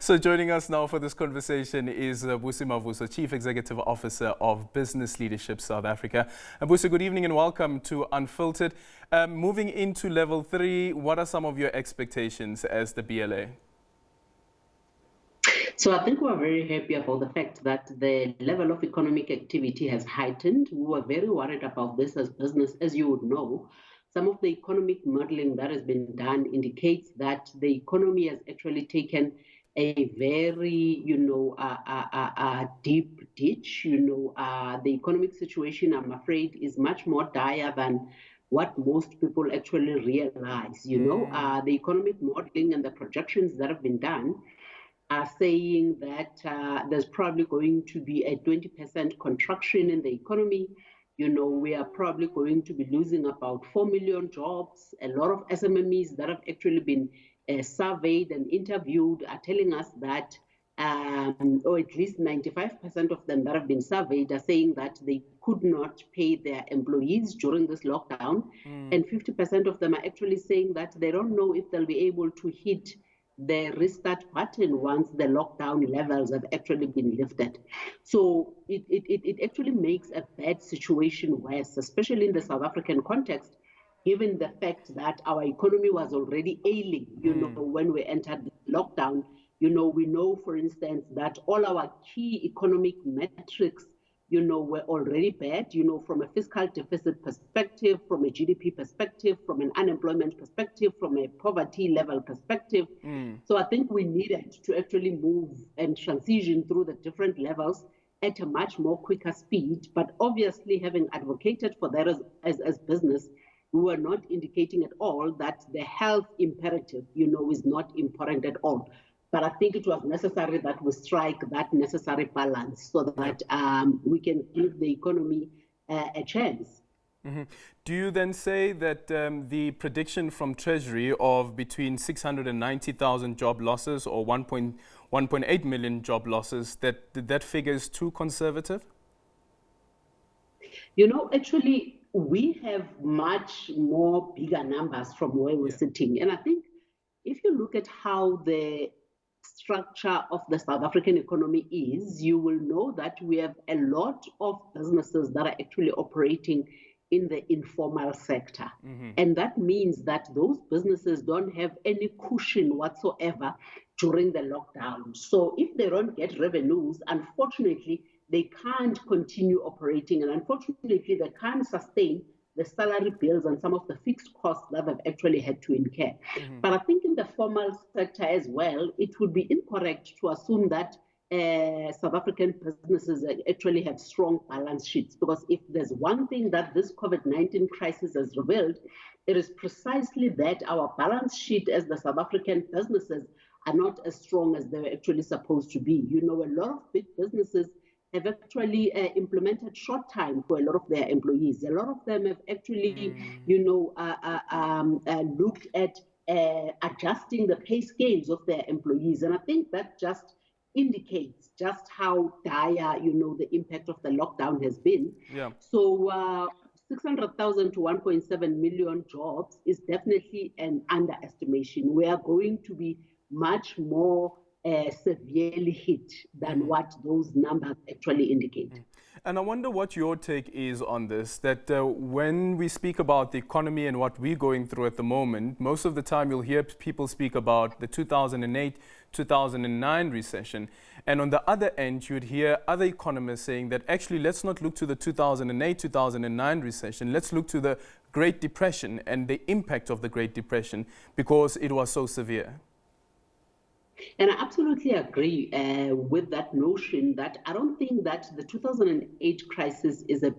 So joining us now for this conversation is Busisiwe Mavuso, Chief Executive Officer of Business Leadership South Africa. Busisiwe, good evening and welcome to Unfiltered. Moving into level 3, what are some of your expectations as the BLA? So I think we're very happy about the fact that the level of economic activity has heightened. We were very worried about this as business, as you would know. Some of the economic modeling that has been done indicates that the economy has actually taken a very, deep ditch. The economic situation, I'm afraid, is much more dire than what most people actually realize. The economic modeling and the projections that have been done are saying that there's probably going to be a 20% contraction in the economy. We are probably going to be losing about 4 million jobs. A lot of SMMEs that have actually been surveyed and interviewed are telling us that, or at least 95% of them that have been surveyed are saying that they could not pay their employees during this lockdown. And 50% of them are actually saying that they don't know if they'll be able to hit the restart button once the lockdown levels have actually been lifted. So it actually makes a bad situation worse, especially in the South African context, given the fact that our economy was already ailing, when we entered the lockdown. We know, for instance, that all our key economic metrics were already bad, from a fiscal deficit perspective, from a GDP perspective, from an unemployment perspective, from a poverty level perspective. So I think we needed to actually move and transition through the different levels at a much more quicker speed. But obviously, having advocated for that as business, we were not indicating at all that the health imperative, is not important at all. But I think it was necessary that we strike that necessary balance so that we can give the economy a chance. Do you then say that the prediction from Treasury of between 690,000 job losses or 1.8 million job losses, that figure is too conservative? Actually, we have much more bigger numbers from where we're sitting. And I think if you look at how the structure of the South African economy is, you will know that we have a lot of businesses that are actually operating in the informal sector. And that means that those businesses don't have any cushion whatsoever during the lockdown. So if they don't get revenues, unfortunately, they can't continue operating. And unfortunately, they can't sustain the salary bills and some of the fixed costs that they've actually had to incur. But I think in the formal sector as well, it would be incorrect to assume that South African businesses actually have strong balance sheets, because if there's one thing that this COVID-19 crisis has revealed, it is precisely that our balance sheet as the South African businesses are not as strong as they're actually supposed to be. A lot of big businesses have actually implemented short time for a lot of their employees. A lot of them have actually, looked at adjusting the pay scales of their employees. And I think that just indicates just how dire, the impact of the lockdown has been. So 600,000 to 1.7 million jobs is definitely an underestimation. We are going to be much more severely hit than what those numbers actually indicate. And I wonder what your take is on this, that when we speak about the economy and what we're going through at the moment, most of the time you'll hear people speak about the 2008, 2009 recession. And on the other end, you'd hear other economists saying that actually let's not look to the 2008, 2009 recession. Let's look to the Great Depression and the impact of the Great Depression because it was so severe. And I absolutely agree with that notion that I don't think that the 2008 crisis is a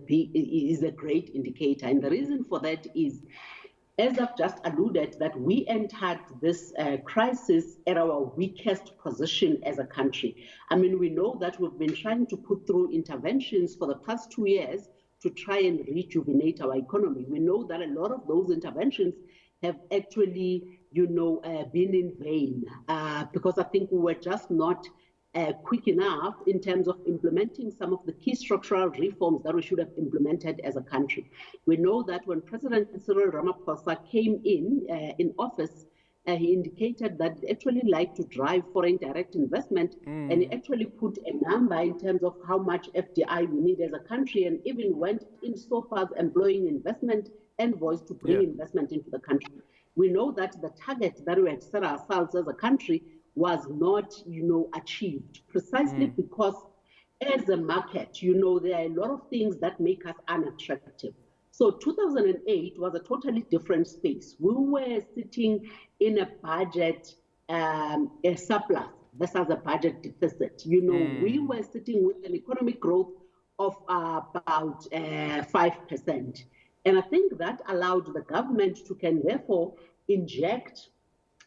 great indicator. And the reason for that is, as I've just alluded, that we entered this crisis at our weakest position as a country. I mean, we know that we've been trying to put through interventions for the past 2 years to try and rejuvenate our economy. We know that a lot of those interventions have actually been in vain because I think we were just not quick enough in terms of implementing some of the key structural reforms that we should have implemented as a country. We know that when President Cyril Ramaphosa came in office, he indicated that he'd actually like to drive foreign direct investment, and he actually put a number in terms of how much FDI we need as a country, and even went in so far as employing investment envoys to bring investment into the country. We know that the target that we had set ourselves as a country was not, achieved, precisely because as a market, there are a lot of things that make us unattractive. So 2008 was a totally different space. We were sitting in a budget, a surplus versus a budget deficit. We were sitting with an economic growth of about 5%. And I think that allowed the government to can therefore inject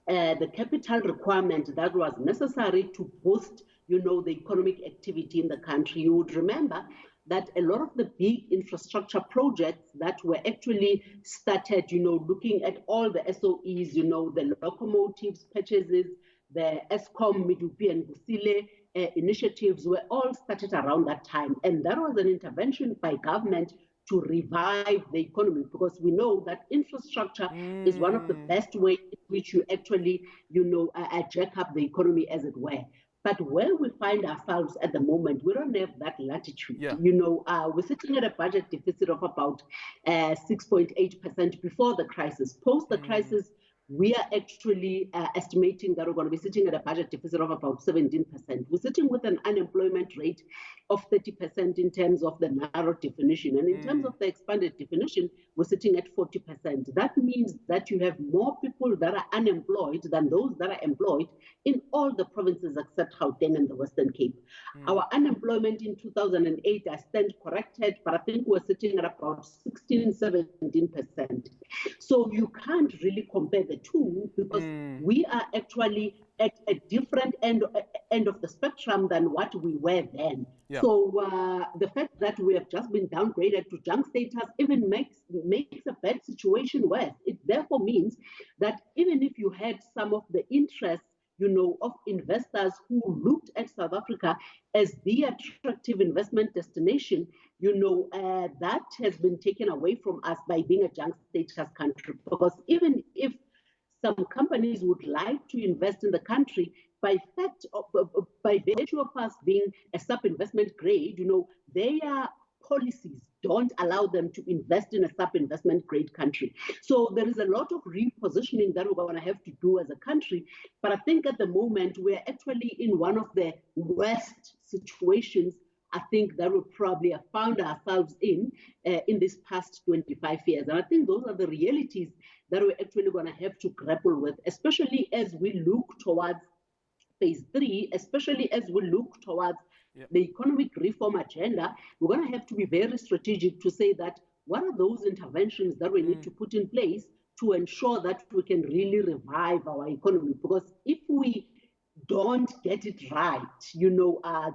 the capital requirement that was necessary to boost, the economic activity in the country. You would remember that a lot of the big infrastructure projects that were actually started, looking at all the SOEs, the locomotives purchases, the Eskom, Medupi and Busile initiatives were all started around that time. And that was an intervention by government to revive the economy, because we know that infrastructure is one of the best ways in which you actually, jack up the economy, as it were. But where we find ourselves at the moment, we don't have that latitude. Yeah. We're sitting at a budget deficit of about 6.8% before the crisis. Post the crisis, we are actually estimating that we're going to be sitting at a budget deficit of about 17%. We're sitting with an unemployment rate of 30% in terms of the narrow definition. And in terms of the expanded definition, we're sitting at 40%. That means that you have more people that are unemployed than those that are employed in all the provinces except Gauteng and the Western Cape. Our unemployment in 2008, I stand corrected, but I think we're sitting at about 16, 17%. So you can't really compare the two, because we are actually at a different end of the spectrum than what we were then. Yeah. So the fact that we have just been downgraded to junk status even makes a bad situation worse. It therefore means that even if you had some of the interests, of investors who looked at South Africa as the attractive investment destination, that has been taken away from us by being a junk status country. Because even if some companies would like to invest in the country, by virtue of us being a sub-investment grade, their policies don't allow them to invest in a sub-investment grade country. So there is a lot of repositioning that we're going to have to do as a country. But I think at the moment, we're actually in one of the worst situations I think that we probably have found ourselves in this past 25 years. And I think those are the realities that we're actually going to have to grapple with, especially as we look towards phase 3, especially as we look towards the economic reform agenda. We're going to have to be very strategic to say that what are those interventions that we need to put in place to ensure that we can really revive our economy. Because if we don't get it right,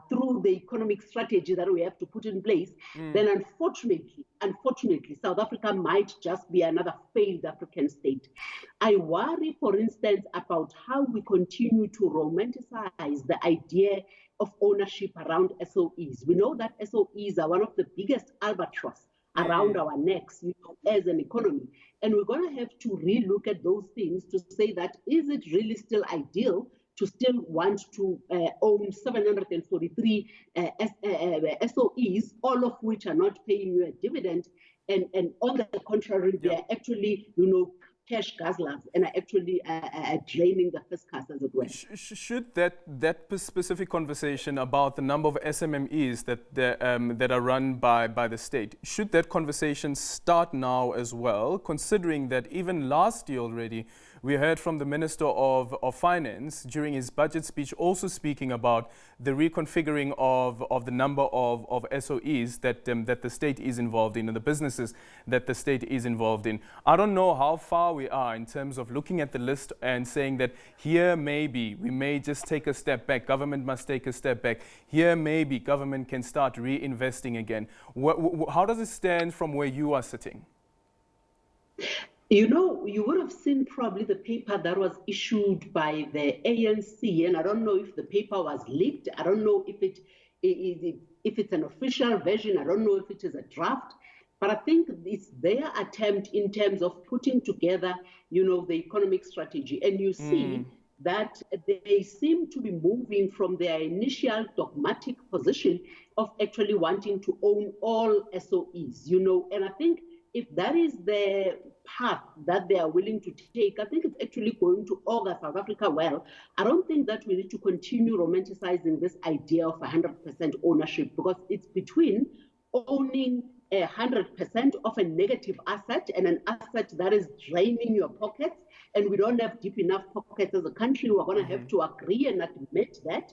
through the economic strategy that we have to put in place, then unfortunately, South Africa might just be another failed African state. I worry, for instance, about how we continue to romanticize the idea of ownership around SOEs. We know that SOEs are one of the biggest albatross around our necks, as an economy. And we're going to have to relook at those things to say that, is it really still ideal to still want to own 743 SOEs, all of which are not paying you a dividend, and on the contrary, they are actually, cash guzzlers and are actually draining the fiscus, as it were. Should that specific conversation about the number of SMMEs that are run by the state, should that conversation start now as well, considering that even last year already, we heard from the Minister of Finance during his budget speech also speaking about the reconfiguring of the number of SOEs that the state is involved in and the businesses that the state is involved in. I don't know how far we are in terms of looking at the list and saying that here maybe we may just take a step back, government must take a step back. Here maybe government can start reinvesting again. How does it stand from where you are sitting? You would have seen probably the paper that was issued by the ANC, and I don't know if the paper was leaked. I don't know if it's an official version. I don't know if it is a draft. But I think it's their attempt in terms of putting together, the economic strategy. And you see that they seem to be moving from their initial dogmatic position of actually wanting to own all SOEs, and I think if that is the path that they are willing to take, I think it's actually going to augur South Africa well. I don't think that we need to continue romanticizing this idea of 100% ownership, because it's between owning 100% of a negative asset and an asset that is draining your pockets, and we don't have deep enough pockets as a country. We're going to have to agree and admit that,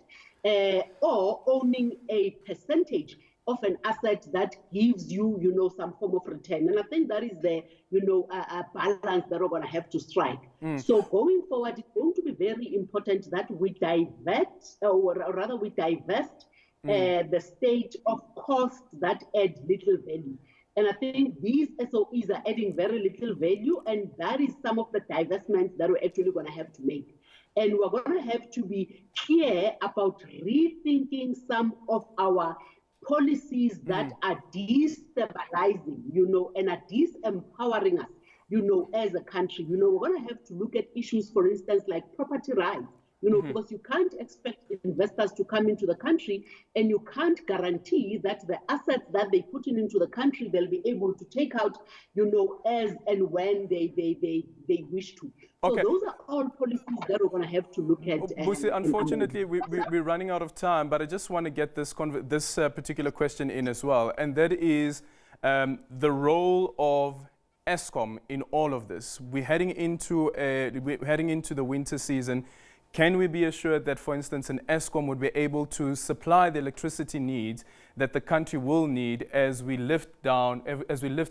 or owning a percentage of an asset that gives you, some form of return. And I think that is the, a balance that we're going to have to strike. So going forward, it's going to be very important that we divest the state of costs that add little value. And I think these SOEs are adding very little value, and that is some of the divestments that we're actually going to have to make. And we're going to have to be clear about rethinking some of our policies that are destabilizing, and are disempowering us, as a country. We're going to have to look at issues, for instance, like property rights, because you can't expect investors to come into the country and you can't guarantee that the assets that they put into the country, they'll be able to take out, as and when they wish to. Okay. So those are all policies that we're going to have to look at. Busi, unfortunately, we're running out of time, but I just want to get this particular question in as well, and that is the role of Eskom in all of this. We're heading into the winter season. Can we be assured that, for instance, an Eskom would be able to supply the electricity needs that the country will need as we lift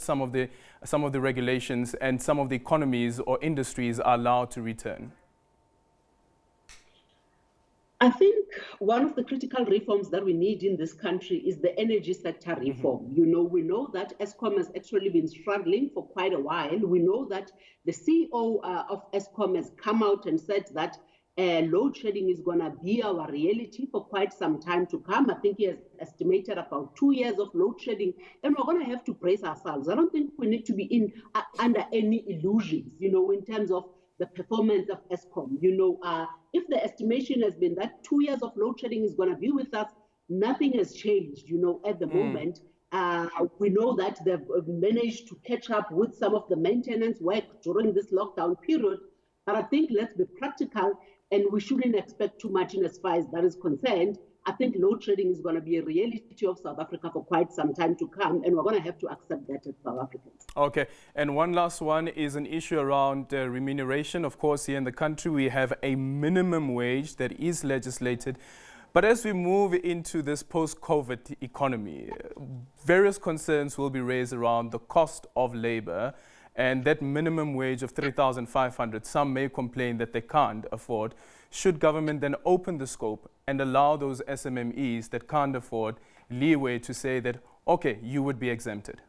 some of the regulations and some of the economies or industries are allowed to return? I think one of the critical reforms that we need in this country is the energy sector reform. We know that Eskom has actually been struggling for quite a while. We know that the CEO of Eskom has come out and said that load shedding is going to be our reality for quite some time to come. I think he has estimated about 2 years of load shedding, and we're going to have to brace ourselves. I don't think we need to be under any illusions, in terms of the performance of Eskom. If the estimation has been that 2 years of load shedding is going to be with us, nothing has changed, at the moment. We know that they've managed to catch up with some of the maintenance work during this lockdown period, but I think let's be practical, and we shouldn't expect too much in as far as that is concerned. I think load shedding is going to be a reality of South Africa for quite some time to come, and we're going to have to accept that as South Africans. Okay, and one last one is an issue around remuneration. Of course, here in the country, we have a minimum wage that is legislated. But as we move into this post-COVID economy, various concerns will be raised around the cost of labor. And that minimum wage of 3,500, some may complain that they can't afford. Should government then open the scope and allow those SMMEs that can't afford leeway to say that, okay, you would be exempted?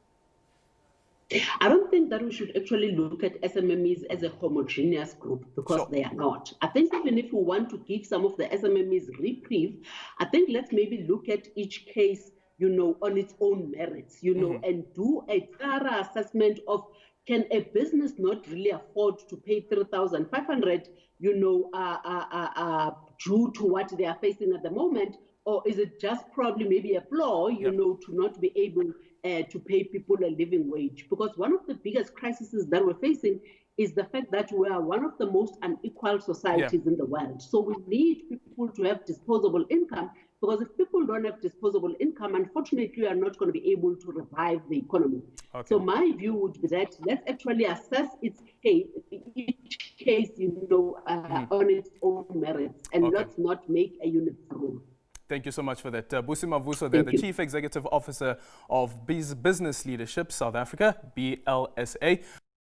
I don't think that we should actually look at SMMEs as a homogeneous group, because they are not. I think even if we want to give some of the SMMEs reprieve, I think let's maybe look at each case, on its own merits, and do a thorough assessment of, can a business not really afford to pay 3,500, due to what they are facing at the moment? Or is it just probably maybe a flaw, to not be able to pay people a living wage? Because one of the biggest crises that we're facing is the fact that we are one of the most unequal societies in the world. So we need people to have disposable income, because if people don't have disposable income, unfortunately, we are not going to be able to revive the economy. Okay. So my view would be that let's actually assess each case, on its own merits, and let's not make a uniform rule. Thank you so much for that. Busisiwe Mavuso, the Chief Executive Officer of Business Leadership South Africa, BLSA.